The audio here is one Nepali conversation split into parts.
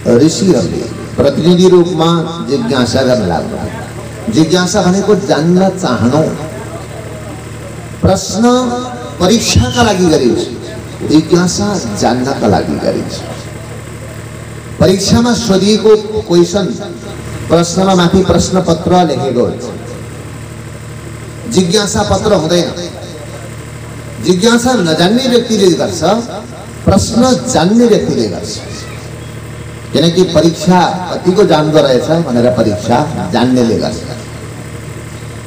ऋषिहरूले प्रतिनिधि रूपमा जिज्ञासा गर्न लाग्यो। जिज्ञासा भनेको जान्न चाहनु, प्रश्न परीक्षाका लागि गरिन्छ, जिज्ञासा जान्नका लागि गरिन्छ। परीक्षामा सोधिएको क्वेशन प्रश्नमा माथि प्रश्न पत्र लेखेको हुन्छ, जिज्ञासा पत्र हुँदैन। जिज्ञासा नजान्ने व्यक्तिले गर्छ, प्रश्न जान्ने व्यक्तिले गर्छ। किनकि परीक्षा कतिको जान्दो रहेछ भनेर परीक्षा जान्नेले गर्छ।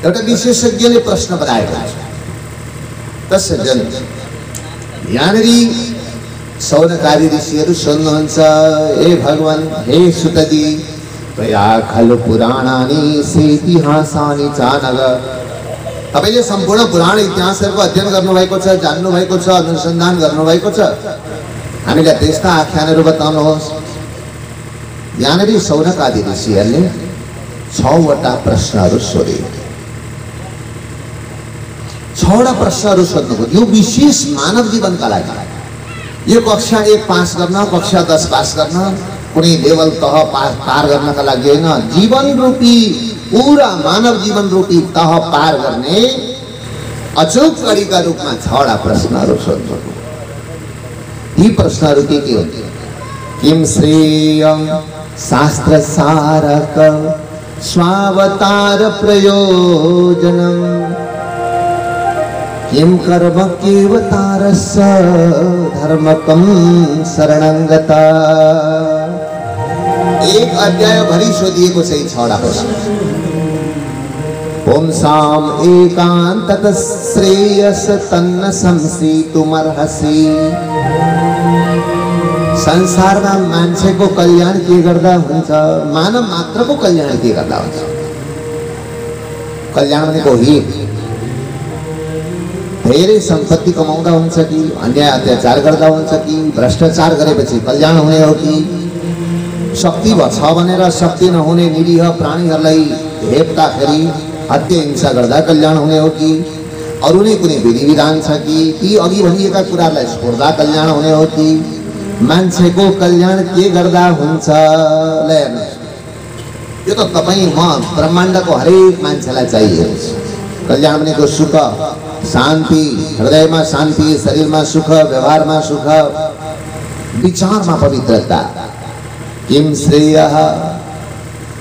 एउटा विशेषज्ञले प्रश्न बनाएको हुन्छ, त्यसैले यहाँनेरि सौनकादि ऋषिहरू सोध्नुहुन्छ, हे भगवान, हे सुतजी, त्वया खलु पुराणानि इतिहासानि चानग। तपाईले सम्पूर्ण पुराण इतिहासहरूको अध्ययन गर्नुभएको छ, जान्नुभएको छ, अनुसन्धान गर्नुभएको छ। हामीलाई त्यस्ता आख्यानहरू बताउनुहोस्। यहाँनेरि सौनकादि ऋषिहरूले 6 वटा प्रश्नहरू सोधे। 6 वटा प्रश्नहरू सोध्नुभयो। यो विशेष मानव जीवनका लागि, यो कक्षा 1 पास गर्न, कक्षा 10 पास गर्न, कुनै लेभल तह पार गर्नका लागि होइन, जीवन रूपी पूरा मानव जीवन रूपी तह पार गर्ने अचूक कड़ीका रूपमा 6 वटा प्रश्नहरू सोध्नुभयो। यी प्रश्नहरू के हुन्? किम श्रेय शास्त्र सारक स्वावतार प्रयोजनम किम कर्म केवतारस्य धर्मकम शरणंगता। एक अध्याय भरि सोधिएको छ 6 वटा प्रश्न। ओम साम एकांतत श्रेयस तन्न संसितुमर्हसि। संसारमा मान्छेको कल्याण के गर्दा हुन्छ? मानव मात्रको कल्याण के गर्दा हुन्छ? कल्याण भनेको हित। धेरै सम्पत्ति कमाउँदा हुन्छ कि अन्याय अत्याचार गर्दा हुन्छ कि भ्रष्टाचार गरेपछि कल्याण हुने हो कि शक्ति छ भनेर शक्ति नहुने निरीह प्राणीहरूलाई हेप्दाखेरि हत्या हिंसा गर्दा कल्याण हुने हो कि अरू नै कुनै विधि विधान छ कि ती अघि भनिएका कुराहरूलाई छोड्दा कल्याण हुने हो कि मान्छेको कल्याण के गर्दा हुन्छ? ल हेर्नुहोस्, यो त तपाईँ म ब्रह्माण्डको हरेक मान्छेलाई चाहिएको छ। कल्याण भनेको सुख, शान्ति, हृदयमा शान्ति, शरीरमा सुख, व्यवहारमा सुख, विचारमा पवित्रता। किम श्रेय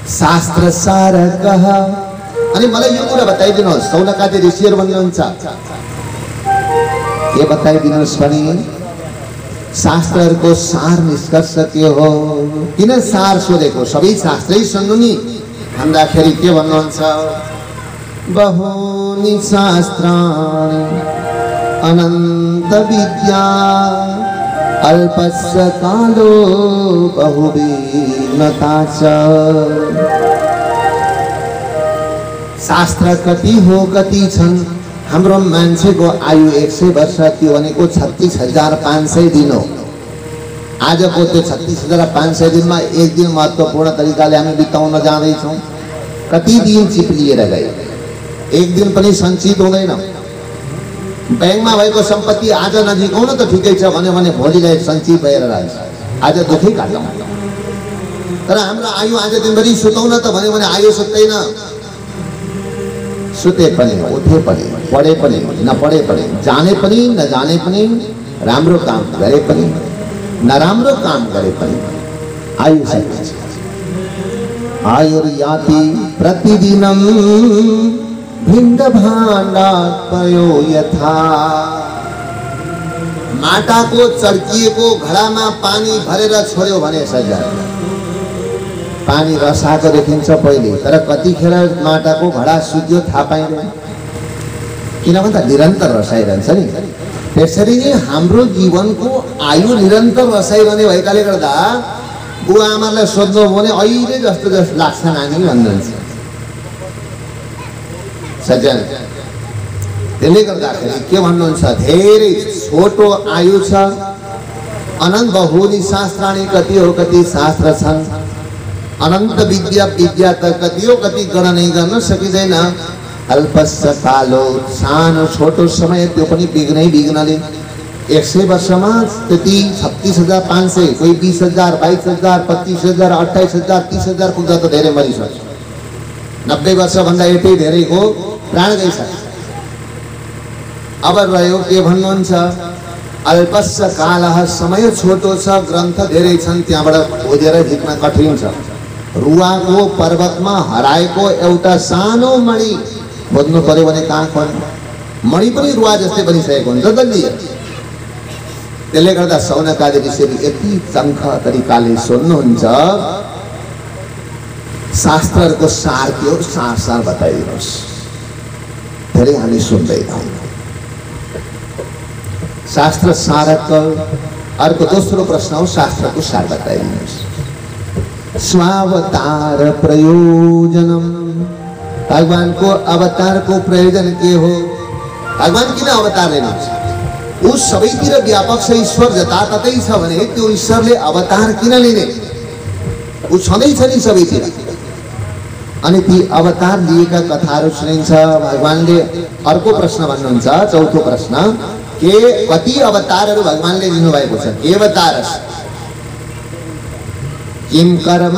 शास्त्र सारकः। अनि मलाई यो कुरा बताइदिनुहोस्, सौनकादि ऋषिहरू भन्नुहुन्छ, के बताइदिनुहोस् भने शास्त्रहरूको सार निष्कर्ष के हो? किन सार सोधेको? सबै शास्त्रै सुन्नु नि भन्दाखेरि के भन्नुहुन्छ? बहूनि शास्त्राणि अनंत विद्या अल्पस्य कालो बहुवीनता च। शास्त्र कति हो कति छन्? हाम्रो मान्छेको आयु 100 वर्ष, त्यो भनेको 36,500 दिन हो। आजको त्यो 36,500 दिनमा एक दिन महत्त्वपूर्ण तरिकाले हामी बिताउन जाँदैछौँ। कति दिन चिप्लिएर गए, एक दिन पनि सञ्चित हुँदैन। बैंकमा भएको सम्पत्ति आज नजिकौँ न त ठिकै छ भन्यो भने भोलिलाई सञ्चित भएर रहन्छ। आज दुःखै काटौँ। तर हाम्रो आयु आज दिनभरि सुतौँ न त भन्यो भने आयु सुत्दैन। सुते पनि, उठे पनि, पढे पनि, नपढे पनि, जाने पनि नजाने पनि, राम्रो काम गरे पनि नराम्रो काम गरे पनि आयु सकिन्छ। आयुर्याति प्रतिदिनम भिण्ड भाण्डात्मयो यथा। माटाको चर्किएको घडामा पानी भरेर छोड्यो भने सजन पानी रसाएको देखिन्छ पहिले, तर कतिखेर माटाको घडा सुक्यो थाहा पाइँदैन। किन भन्दा निरन्तर रसाइरहन्छ नि। त्यसरी नै हाम्रो जीवनको आयु निरन्तर रसाइरहने भएकाले गर्दा बुवा आमालाई सोध्नु हो भने अहिले जस्तो लाग्छ नानी भन्नुहुन्छ सज्जन। त्यसले गर्दाखेरि के भन्नुहुन्छ? धेरै छोटो आयु छ। अनन्त बहुनी शास्त्राणि, कति हो कति शास्त्र छन्। अनंत विद्या, विद्या त कति हो कति गणनै गर्न सकिँदैन। अल्पस्य कालो, सानो छोटो समय, त्यो पनि बिग्नै बिग्नले। 100 वर्षमा त्यति 36,500, कोही 20,000, 22,000, 25,000, 28,000, 30,000 पुग्दा त धेरै मरिसक्छ। 90 वर्षभन्दा यति धेरैको प्राण गइसक्छ। अब रह्यो के भन्नुहुन्छ, अल्पस्य कालः, समय छोटो छ, ग्रन्थ धेरै छन्, त्यहाँबाट खोजेर झिक्न कठिन छ। रुवाको पर्वतमा हराएको एउटा सानो मणि खोज्नु पर्यो भने कहाँ खोज्नु? मणि पनि रुवा जस्तै बनिसकेको हुन्छ जल्दी। त्यसले गर्दा शौनकादि ऋषिले यति चङ्ख तरिकाले सोध्नुहुन्छ, शास्त्रहरूको सार के हो, सार बताइदिनुहोस्। धेरै हामी सुन्दैनौँ। शास्त्र सारक। अर्को दोस्रो प्रश्न हो, शास्त्रको सार बताइदिनुहोस्। स्वावतार प्रयोजनम, भगवानको अवतारको प्रयोजन के हो? भगवान किन अवतार लिनुहुन्छ? ऊ सबैतिर व्यापक छ, ईश्वर जताततै छ भने त्यो ईश्वरले अवतार किन लिने? ऊ छँदैछ नि सबैतिर। अनि ती अवतार लिएका कथाहरू सुनिन्छ। भगवानले अर्को प्रश्न भन्नुहुन्छ, चौथो प्रश्न, के कति अवतारहरू भगवानले लिनुभएको छ? के अवतारस किम कर्म,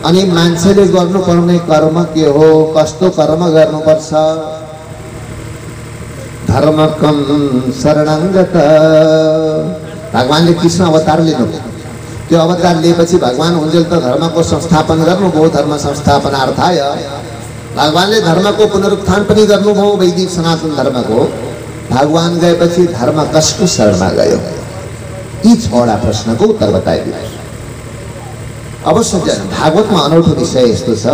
अनि मान्छेले गर्नुपर्ने कर्म के हो, कस्तो कर्म गर्नुपर्छ? धर्मकम शरणङ्गत, भगवानले कृष्ण अवतार लिनुभयो। त्यो अवतार लिएपछि भगवान हुन्जेल त धर्मको संस्थापन गर्नुभयो, धर्म संस्थापनार्थाय। भगवानले धर्मको पुनरुत्थान पनि गर्नुभयो, वैदिक सनातन धर्मको। भगवान गएपछि धर्म कसको शरणमा गयो? यी 6वटा प्रश्नको उत्तर बताइदिनुहोस्। अवश्य भागवतमा अनौठो विषय यस्तो छ,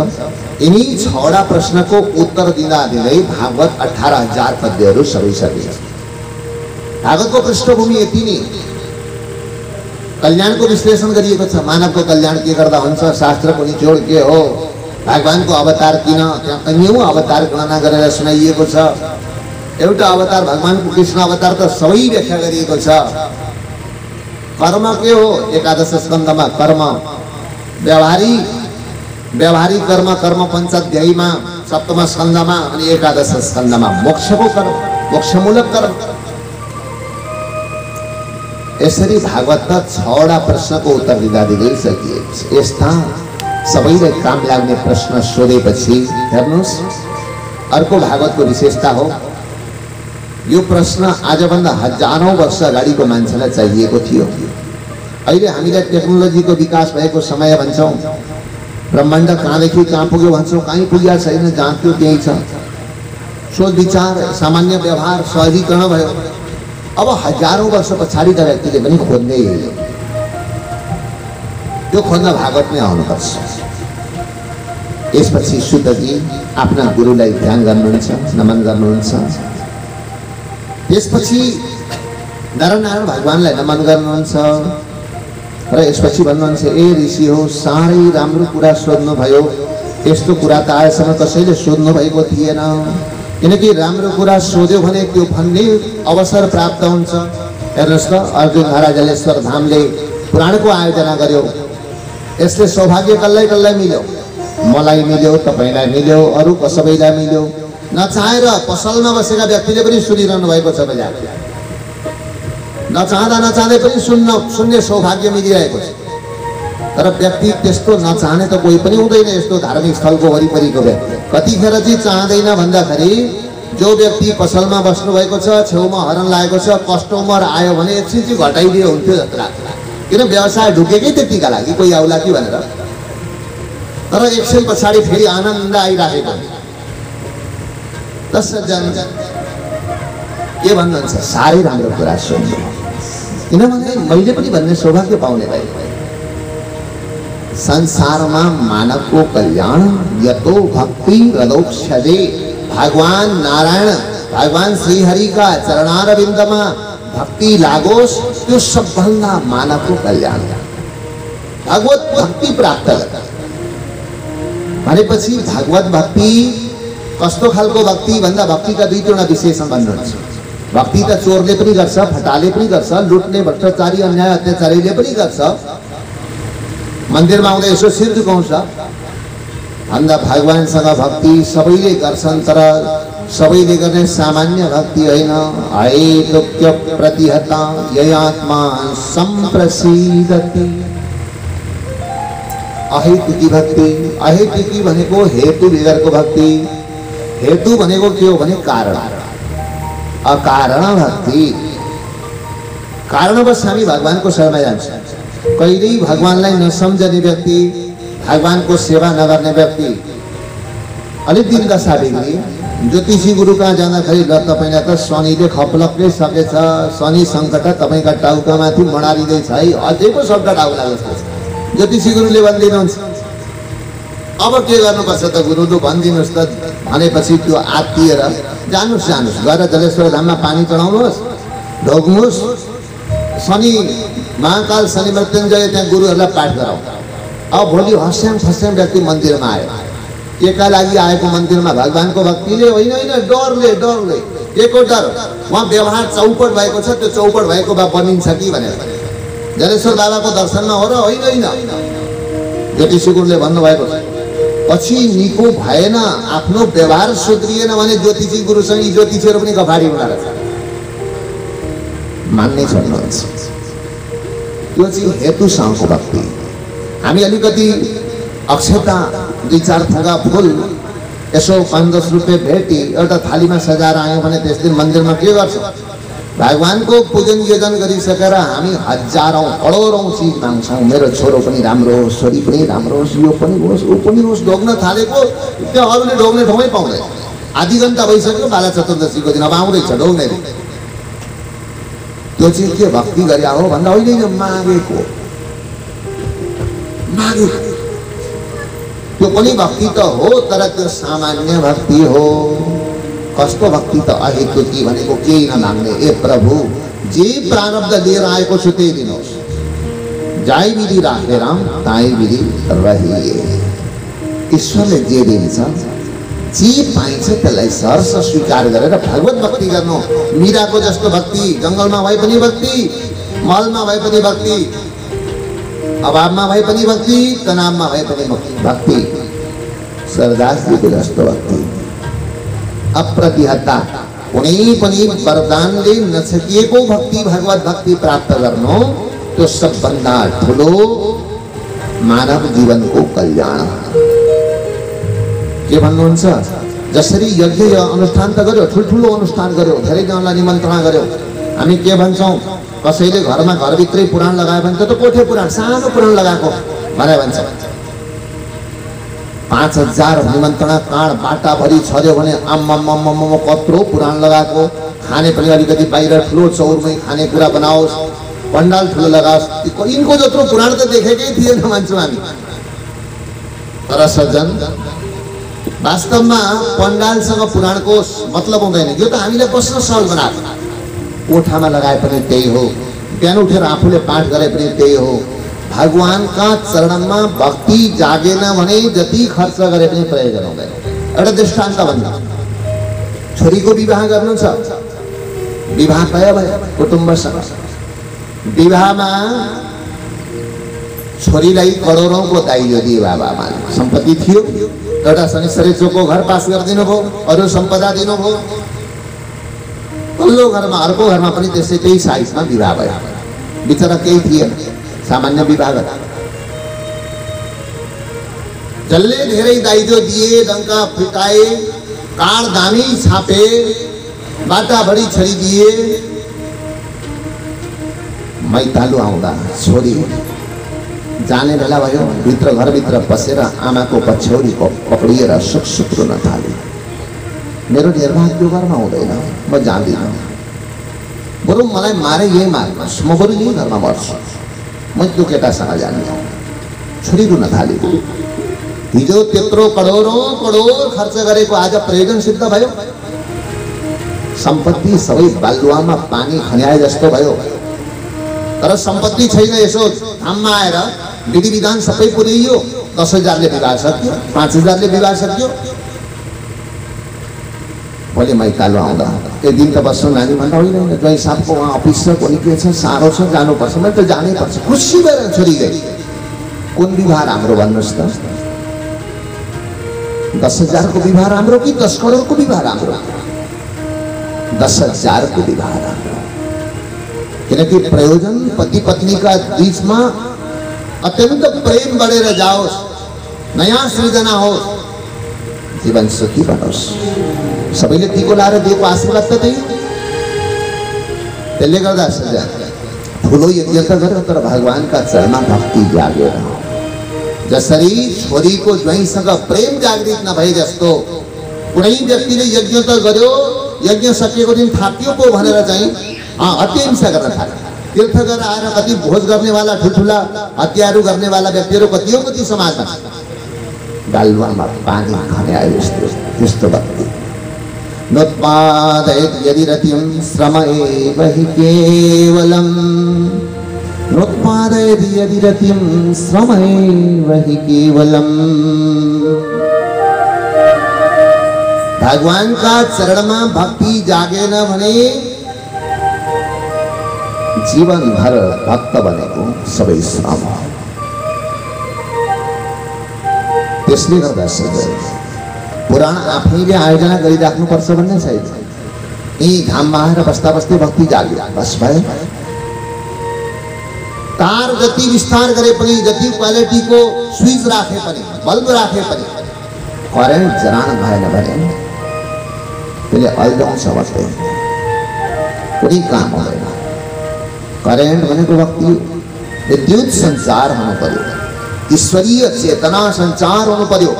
यिनी 6वटा प्रश्नको उत्तर दिँदा दिँदै भागवत 18,000 पद्यहरू सबै सकिन्छ। भागवतको पृष्ठभूमि यति नै, कल्याणको विश्लेषण गरिएको छ। मानवको कल्याण के गर्दा हुन्छ, शास्त्रको निचोड के हो, भगवानको अवतार किन, त्यहाँ कैयौँ अवतार गणना गरेर सुनाइएको छ। एउटा अवतार भगवानको कृष्ण अवतार त सबै व्याख्या गरिएको छ। कर्म के हो, एकादश स्कन्धमा कर्म, व्यवहारिक कर्म, कर्म पञ्चाध्यायीमा 7म स्कन्धमा, अनि एकादश स्कन्धमा मोक्षको कर्म, मोक्षमूलक कर्म। यसरी भागवतका 6वटा प्रश्नको उत्तर दिँदा दिँदै सकिएको छ। यस्ता सबैलाई काम लाग्ने प्रश्न सोधेपछि हेर्नुहोस्, अर्को भागवतको विशेषता हो, यो प्रश्न आजभन्दा हजारौं वर्ष अगाडिको मान्छेलाई चाहिएको थियो। अहिले हामीलाई टेक्नोलोजीको विकास भएको समय भन्छौँ, ब्रह्माण्ड कहाँदेखि कहाँ पुग्यो भन्छौँ, कहीँ पुगेको छैन, जहाँ थियो त्यही छ। सोच विचार, सामान्य व्यवहार सहजीकरण भयो। अब हजारौं वर्ष पछाडिका व्यक्तिले पनि खोज्दै हिँड्यो। त्यो खोज्न भागवत नै आउनुपर्छ। यसपछि शुद्धजी आफ्ना गुरुलाई ध्यान गर्नुहुन्छ, नमन गर्नुहुन्छ। त्यसपछि नरनारायण भगवानलाई नमन गर्नुहुन्छ र यसपछि भन्नुहुन्छ, ए ऋषि हो, साह्रै राम्रो कुरा सोध्नुभयो। यस्तो कुरा त आजसम्म कसैले सोध्नु भएको थिएन। किनकि राम्रो कुरा सोध्यो भने त्यो भन्ने अवसर प्राप्त हुन्छ। हेर्नुहोस् त, अर्जुन महाराजलेश्वर धामले पुराणको आयोजना गर्यो। यसले सौभाग्य कसलाई कसलाई मिल्यो? मलाई मिल्यो, तपाईँलाई मिल्यो, अरू कसैलाई मिल्यो। नचाहेर पसलमा बसेका व्यक्तिले पनि सुनिरहनु भएको छ बजार। नचाहँदा नचाहँदै पनि सुन्ने सौभाग्य मिलिरहेको छ। तर व्यक्ति त्यस्तो नचाहने त कोही पनि हुँदैन। यस्तो धार्मिक स्थलको वरिपरिको व्यक्ति कतिखेर चाहिँ चाहँदैन भन्दाखेरि, जो व्यक्ति पसलमा बस्नु भएको छ, छेउमा हरन लागेको छ, कस्टमर आयो भने एकछिन चाहिँ घटाइदियो हुन्थ्यो जस्तो लाग्छ। किन व्यवसाय ढुकेकै त्यतिका लागि, कोही आउला कि भनेर। तर एकछिन पछाडि फेरि आनन्द आइराखेको हुन्छ। सज्जन के भन्नुहुन्छ, साह्रै राम्रो कुरा सुन्नु। किनभने मैले पनि भन्ने सौभाग्य पाउने भए। संसारमा मानवको कल्याण यतो भक्ति हृदोक्षदे, भगवान नारायण, भगवान श्रीहरिका चरणारविन्दमा भक्ति लागोस्, त्यो सबभन्दा मानवको कल्याण। भगवत भक्ति प्राप्त भनेपछि भागवत भक्ति कस्तो खालको भक्ति भन्दा भक्तिका 2 विशेषण भन्नुहुन्छ। भक्ति त चोरले पनि गर्छ, फटाले पनि गर्छ, लुट्ने भ्रष्टाचारी अन्याय अत्याचारीले पनि गर्छ। मन्दिरमा आउँदा यसो शिर झुकाउँछ भन्दा भगवानसँग भक्ति सबैले गर्छन्। तर सबैले गर्ने सामान्य भक्ति होइन। अहेतुक्य प्रतिहता ययात्मा संप्रसीदति। अहेतुकी भक्ति, अहेतुकी भनेको हेतु बिगरको भक्ति। हेतु भनेको के हो भने कारण। अकारण भक्ति, कारणवश हामी भगवानको शरणमा जान्छौँ। कहिल्यै भगवानलाई नसम्झने व्यक्ति, भगवानको सेवा नगर्ने व्यक्ति अलिक दिन दशा बिग्रियो। ज्योतिषी गुरु कहाँ जाँदाखेरि ल तपाईँलाई त शनिले खप्लक्कै सकेछ, शनि सङ्कट तपाईँका टाउकामाथि मडारिँदैछ है, अझै पो सङ्कट आउला जस्तो छ। ज्योतिषी गुरुले भनिदिनुहुन्छ अब के गर्नुपर्छ त गुरु, लु भनिदिनुहोस् त भनेपछि त्यो आत्तिएर जानुहोस् जानुहोस् गएर जलेश्वर धाममा पानी चढाउनुहोस्, ढोग्नुहोस्, शनि महाकाल शनि मृत्युञ्जय त्यहाँ गुरुहरूलाई पाठ गराउँ। अब भोलि हस्याङ फस्याङ व्यक्ति मन्दिरमा आयो। केका लागि आएको मन्दिरमा भगवानको भक्तिले होइन, होइन डरले डरले के को डर, उहाँ व्यवहार चौपट भएको छ, त्यो चौपट भएको भए बनिन्छ कि भनेर जलेश्वर बाबाको दर्शनमा हो र होइन। होइन ज्योतिषी गुरुले भन्नुभएको छ पछि निको भएन, आफ्नो व्यवहार सुध्रिएन भने ज्योतिषी गुरुसँग यी ज्योतिषीहरू पनि गफाडी हुँदो रहेछ, मान्नै छोड्नुहुन्छ। त्यो चाहिँ हेतुसँगको भक्ति। हामी अलिकति अक्षता 2-4 थोका फुल यसो 5-10 रुपियाँ भेटी एउटा थालीमा सजाएर आयौँ भने त्यस दिन मन्दिरमा के गर्छ, भगवानको पूजन योजन गरिसकेर हामी हजारौँ करोडौँ चिज माग्छौँ। मेरो छोरो पनि राम्रो होस्, छोरी पनि राम्रो होस्, यो पनि होस्, ऊ पनि होस्। ढोग्न थालेको त्यो अरूले ढोग्ने ठाउँमै पाउँदैन। आधी घन्टा भइसक्यो, बाला चतुर्दशीको दिन अब आउँदैछ ढोग्ने। त्यो चाहिँ के भक्ति गरे हो भन्दा होइन, मागेको मागेको त्यो पनि भक्ति त हो, तर त्यो सामान्य भक्ति हो। कस्तो भक्ति त अहेतुकी भनेको केही नमाग्ने। ए प्रभु जे प्रारब्ध लिएर आएको छु त्यही दिनुहोस्, जाई विधि राखे राम ताई विधि रहिए। ईश्वरले जे दिन्छ, जे पाइन्छ त्यसलाई सहर्ष स्वीकार गरेर भगवत भक्ति गर्नु। मीराको जस्तो भक्ति, जङ्गलमा भए पनि भक्ति, महलमा भए पनि भक्ति, अभावमा भए पनि भक्ति, तनावमा भए पनि भक्ति। सरदासजीको जस्तो भक्ति अप्रतिहता, कुनै पनि वरदानले नसकिएको भक्ति, भगवत भक्ति प्राप्त गर्नु त्यो सबभन्दा ठुलो मानव जीवनको कल्याण। के भन्नुहुन्छ, जसरी यज्ञ अनुष्ठान त गर्यो, ठुल्ठुलो अनुष्ठान गर्यो, धेरैजनालाई निमन्त्रणा गर्यो। हामी के भन्छौँ, कसैले घरमा घरभित्रै पुराण लगायो भने त कोठे पुराण, सानो पुराण लगाएको भनेर भन्छ। 5000 निमन्त्रणा कार्ड बाटाभरि छर्यो भने आम्माम्माम्माम्मा कत्रो पुराण लगाएको। खाने पनि अलिकति बाहिर ठुलो चौरमै खानेकुरा बनाओस्, पण्डाल ठुलो लगाओस्। यिनको जत्रो पुराण त देखेकै थिएन भन्छौँ हामी। तर सज्जन, वास्तवमा पण्डालसँग पुराणको मतलब हुँदैन। यो त हामीले बस्न सहज बनाएको। कोठामा लगाए पनि त्यही हो, बिहान उठेर आफूले पाठ गरे पनि त्यही हो। भगवानका चरणमा भक्ति जागेन भने जति खर्च गरे पनि प्रयोजन हुँदैन। एउटा दृष्टान्त भन्दा, छोरीको विवाह गर्नु छ, विवाह भयो कुटुम्बसँग। विवाहमा छोरीलाई करोडौँको दाइजो दिए बाबामा, सम्पत्ति थियो। एउटा शनिश्चरी चोकको घर पास गरिदिनु भयो, अरू सम्पदा दिनुभयो। पल्लो घरमा अर्को घरमा पनि त्यसै त्यही साइजमा विवाह भयो। बिचरा केही थिएन, सामान्य विवाह गरे। जसले धेरै दाइजो दिए, डङ्का फिटाए, कार्ड दामी छापे, बाटाभरि छरिदिए, मैतालु आउँदा छोरी जाने बेला भयो, भित्र घरभित्र बसेर आमाको पछ्यौरी पक्रिएर सुक रुन थाले। मेरो निर्वाह त्यो घरमा हुँदैन, म जान्दिनँ। बरु मलाई मारे यही मार्नुहोस्, म बरु यही घरमा मर्छु, म त्यो केटासँग जान्दिनँ। छोरी रुन थाले। हिजो त्यत्रो करोडौँ करोड खर्च गरेको आज प्रयोजन सिद्ध भयो। सम्पत्ति सबै बालुवामा पानी खन्याए जस्तो भयो। तर सम्पत्ति छैन, यसो धाममा आएर विधि विधान सबै पुर्याइयो। 10,000ले विवाह सक्यो, 5,000ले विवाह सक्यो। भोलि मैतालो आउँदा एक दिन त बस्नु नानी भन्दा होइन होइन, ज्वाइँ साहबको उहाँ अफिस छ, कोही के छ, साह्रो छ, जानुपर्छ। मैले त जानै पर्छ। खुसी भएर छोरी गई। कुन विवाह राम्रो भन्नुहोस् त? 10,000 को विवाह राम्रो कि 10 करोड़ को विवाह राम्रो? 10,000 को विवाह राम्रो, किनकि प्रयोजन पति पत्नी का बीच में अत्यंत प्रेम बढ़ेर जाओस्, नयाँ सृजना होस्, जीवन सुखी बनोस्। सबैले टीको लाएर दिएको आशीर्वाद त त्यही हो। त्यसले गर्दा सज्जन ठुलो यज्ञ त गर्यो तर भगवानका चरणमा भक्ति जागेर, जसरी छोरीको ज्वाइँसँग प्रेम जागृत नभए जस्तो कुनै व्यक्तिले यज्ञ त गर्यो, यज्ञ सकिएको दिन थाकियो पो भनेर चाहिँ हत्या गर्न थाल्यो। तीर्थ गरेर आएर कति भोज गर्नेवाला ठुल्ठुला हत्याहरू गर्नेवाला व्यक्तिहरू कति समाजमा गालुवामा पानी खाने आयो त्यस्तो भक्ति। नोत्पादयेत् यदि रतिं श्रम एव हि केवलम्, नोत्पादयेत् यदि रतिं श्रम एव हि केवलम्। भगवान का चरण में भक्ति जागेन भने जीवन भर भक्त बनेको सबै श्रम हो। त्यसले गर्दा पुराण आफैले आयोजना गरिराख्नुपर्छ भन्ने छैन। यी धाममा आएर बस्दा बस्दै भक्ति जाग्यो बस भयो। तार जति विस्तार गरे पनि, जति क्वालिटीको स्विच राखे पनि, बल्ब राखे पनि करेन्ट जरान भएन भने त्यसले अल्झाउँछ मात्रै, कुनै काम हुँदैन। करेन्ट भनेको भक्ति विद्युत संचार हुनु पर्यो, ईश्वरीय चेतना संचार हुनु पर्यो।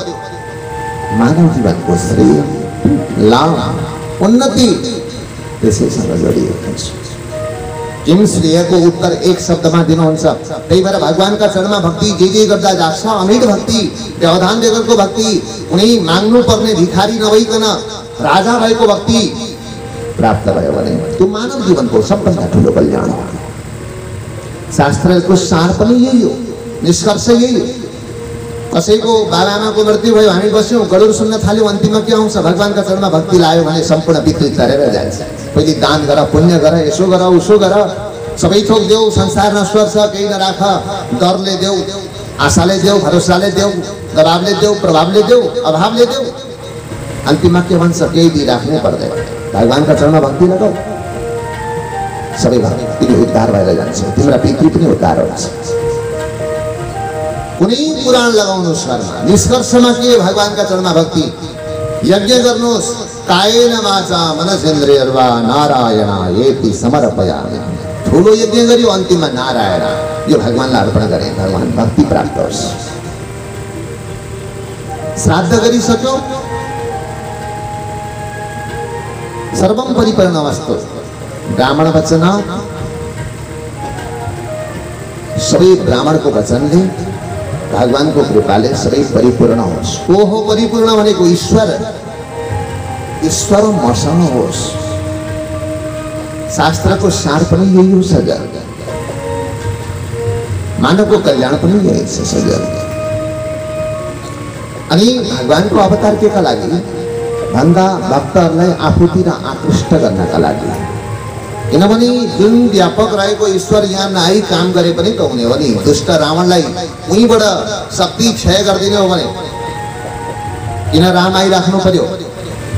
मानव जीवनको श्रेय लाभ उन्नति त्यसैसँग जोडिएको छ। किम श्रेयको उत्तर एक शब्दमा दिनुहुन्छ। त्यही भएर भगवानका चरणमा भक्ति जे गर्दा जान्छ, अमिट भक्ति, व्यवधान बेगरको भक्ति, कुनै माग्नु पर्ने भिखारी नभइकन राजा भएको भक्ति प्राप्त भयो भने त्यो मानव जीवनको सबभन्दा ठुलो कल्याण हो। शास्त्रको सार पनि यही हो, निष्कर्ष यही हो। कसैको बाबाआमाको मृत्यु भयो, हामी बस्यौँ, गरुड सुन्न थाल्यौँ, अन्तिममा के आउँछ? भगवानका चरणमा भक्ति लायो भने सम्पूर्ण विकृत तरेर जान्छ। पहिले दान गर, पुण्य गर, यसो गर, उसो गर, सबै थोक देऊ, संसार नश्वर छ, केही नराख, डरले देऊ, आशाले देऊ, भरोसाले देऊ, दबावले देऊ, प्रभावले देऊ, अभावले देऊ। अन्तिममा के भन्छ? केही दिइराख्नै पर्दैन। भगवानका चरणमा भक्ति लगाऊ, सबै भक्ति उद्धार भएर जान्छ, तिम्रो पितृ पनि उद्धार हुन्छ। कुनै पुराण लगाउनुहोस् घरमा, निष्कर्षमा के? भगवानका चरणमा भक्ति। यज्ञ गर्नुहोस्, कायेन वाचा मनसेन्द्रियर्वा नारायणायेति समर्पयामि। ठुलो यज्ञ गर्यो, अन्तिममा नारायण यो भगवानलाई अर्पण गरे, भगवान भक्ति प्राप्त होस्। श्राद्ध गरिसक्यो, सर्वं परिपूर्णमस्तु, ब्राह्मण वचन, सबै ब्राह्मणको वचनले भगवानको कृपाले सबै परिपूर्ण होस्। को हो परिपूर्ण भनेको? ईश्वर। ईश्वर मसँग होस्। शास्त्रको सार पनि यही हो सजल, मानवको कल्याण पनि यही छ सजल। अनि भगवानको अवतार केका लागि भन्दा भक्तहरूलाई आफूतिर आकृष्ट गर्नका लागि। किनभने जुन व्यापक रहेको ईश्वर यहाँ नआई काम गरे पनि त हुने हो नि। दुष्ट रावणलाई उहीँबाट शक्ति क्षय गरिदिने हो भने किन राम आइराख्नु पर्यो?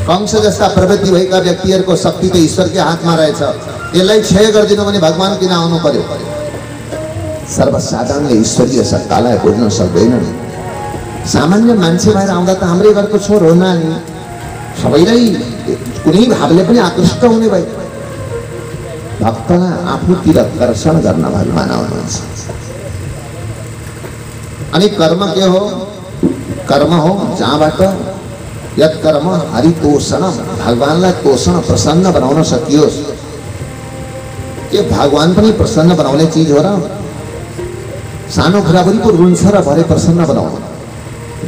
कंस जस्ता प्रवृत्ति भएका व्यक्तिहरूको शक्ति त ईश्वरकै हातमा रहेछ, त्यसलाई क्षय गरिदिनु भने भगवान किन आउनु पर्यो? सर्वसाधारणले ईश्वरीय सत्तालाई बुझ्न सक्दैनन्। सामान्य मान्छे भएर आउँदा त हाम्रै घरको छोर हो नानी, सबैलाई कुनै भावले पनि आकृष्ट हुने भए भक्तलाई आफूतिर दर्शन गर्न भगवान आउनुहुन्छ। अनि कर्म के हो? कर्म हो जहाँबाट यत कर्म हरितोषण, भगवानलाई तोषण प्रसन्न बनाउन सकियोस्। के भगवान पनि प्रसन्न बनाउने चिज हो र? सानो खुराबुरीको रुन्छ र भरे प्रसन्न बनाउनु।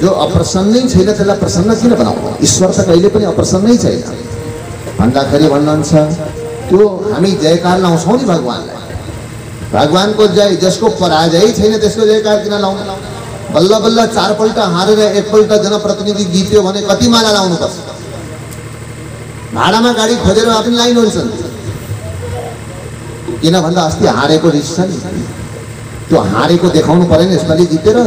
जो अप्रसन्नै छैन त्यसलाई प्रसन्न किन बनाउनु? ईश्वर त कहिले पनि अप्रसन्नै छैन। भन्दाखेरि भन्नुहुन्छ त्यो हामी जयकार लाउँछौँ नि भगवानलाई। भगवानको जय, जसको पराजय छैन त्यसको जयकार किन लाउनु? बल्ल बल्ल 4 पल्ट हारेर 1 पल्ट जनप्रतिनिधि जित्यो भने कति माला लाउनुपर्छ? भाडामा गाडी खोजेर आफ्नो लाइन हुन्छन्। किन भन्दा अस्ति हारेको रिस छ नि, त्यो हारेको देखाउनु पर्यो नि। यसपालि जितेर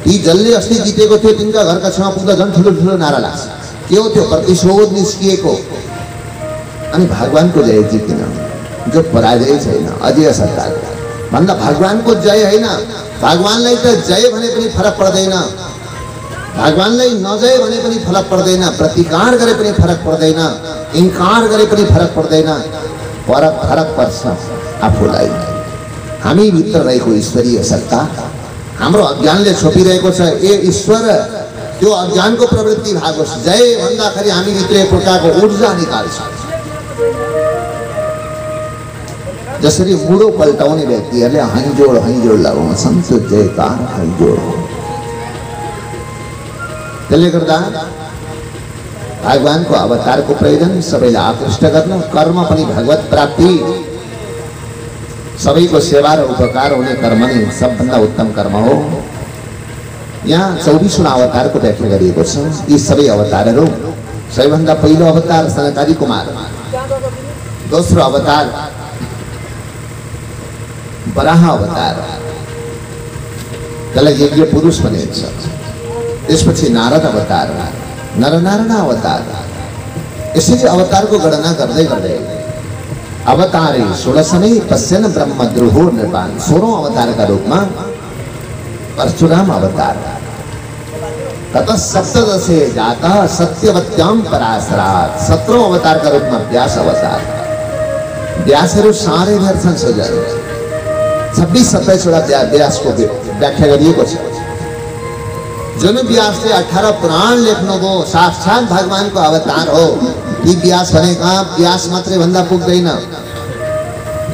ती जसले अस्ति जितेको थियो तिनका घरका छेउमा पुग्दा झन् ठुलो ठुलो नारा लाग्छ। के हो त्यो? प्रतिशोध निस्किएको। अनि भगवानको जय जितिन, जो पराजय छैन, अजय सरकार भन्दा भगवानको जय होइन। भगवानलाई त जय भने पनि फरक पर्दैन, भगवानलाई नजय भने पनि फरक पर्दैन, प्रतिकार गरे पनि फरक पर्दैन, इन्कार गरे पनि फरक पर्दैन। फरक पर्छ आफूलाई, हामी भित्र रहेको ईश्वरीय सत्ता हाम्रो अज्ञानले छोपिरहेको छ। ए ईश्वर, त्यो अज्ञानको प्रवृत्ति भागोस्। जय भन्दाखेरि हामी भित्र एक प्रकारको ऊर्जा निकाल्छ। जसरी मुडो पल्टाउने व्यक्तिहरूले हैजोड हैजोड लगाउँछन्, त्यो जयकार हैजोड हो। त्यसले गर्दा भगवानको अवतारको प्रयोजन सबैलाई आकृष्ट गर्न, कर्म पनि भगवत प्राप्ति, सबैको सेवा र उपकार हुने कर्म नै सबभन्दा उत्तम कर्म हो। यहाँ 24 अवतारको व्याख्या गरिएको छ। यी सबै अवतारहरू, सबैभन्दा पहिलो अवतार सनकादि कुमार, दोस्रो अवतार वराह अवतार, त्यसलाई यज्ञ पुरुष भनिन्छ। त्यसपछि नारद अवतार, नरनारायण अवतार। यसरी अवतारको गणना गर्दै गर्दै अवतारे 16 नै पश्यन ब्रह्मद्रोहो निर्वाण, 16औं अवतारका रूपमा परशुराम अवतार। ततः सप्तदशे जाता सत्यवत्याम पराशरात्, 17औं अवतारका रूपमा व्यास अवतार। व्यासहरू साह्रै धेर छन् सजन, 26-27 वटा व्यासको व्याख्या गरिएको छ। जुन व्यासले 18 पुराण लेख्नुभयो, साक्षात भगवानको अवतार हो। ती व्यास भनेका व्यास मात्रै भन्दा पुग्दैन,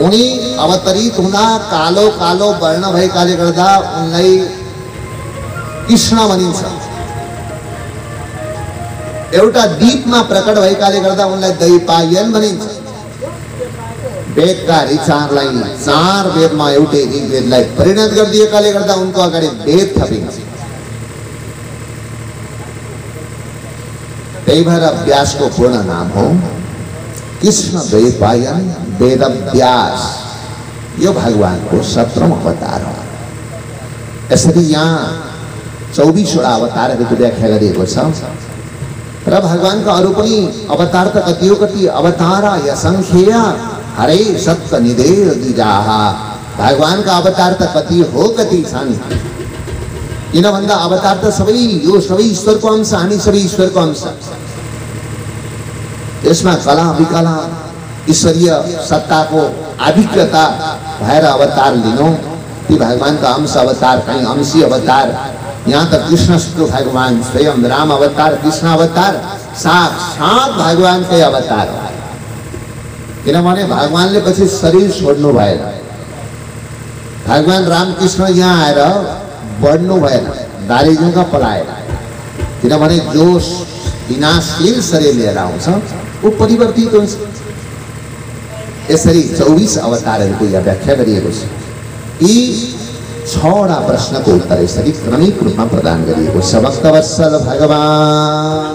उनी अवतरित हुँदा कालो कालो वर्ण भएकाले गर्दा उनलाई कृष्ण भनिन्छ। एउटा दीपमा प्रकट भएकाले गर्दा उनलाई दैपायन भनिन्छ। वेदका ऋचारलाई 4 वेदमा एउटै ऋग्वेदलाई परिणत गरिदिएकाले गर्दा उनको अगाडि वेद थपिन्छ। त्यही भएर व्यासको पूर्ण नाम हो कृष्ण द्वैपायन वेद व्यास। यो भगवानको 17औं अवतार हो। यसरी यहाँ 24 वटा अवतारहरूको व्याख्या गरिएको छ। र भगवानका अरू पनि अवतार त कति हो कति, अवतार असंख्येय हरे सत्य निधेर द्विजाहा। भगवानका अवतार त कति हो कति छन्। किन भन्दा अवतार त सबै, यो सबै ईश्वरको अंश, हामी सबै ईश्वरको अंश। यसमा कला विकला ईश्वरीय सत्ताको आधिक्यता भएर अवतार लिनु, ती भगवानका अंश अवतार, कहीं अंशी अवतार। यहाँ त कृष्ण भगवान स्वयं राम अवतार, कृष्ण अवतार साक्षात भगवानकै अवतार हो। किनभने भगवानले पछि शरीर छोड्नु भएन, भगवान रामकृष्ण यहाँ आएर बढ्नु भएन, दारीजुका पलाएर। किनभने जो विनाशशील शरीर लिएर आउँछ वो परिवर्तित हुन्छ। यसरी 24 अवतारहरूको यहाँ व्याख्या गरिएको छ। यी 6 वटा प्रश्नको उत्तर यसरी क्रमिक रूपमा प्रदान गरिएको छ। भक्तवत्सल भगवान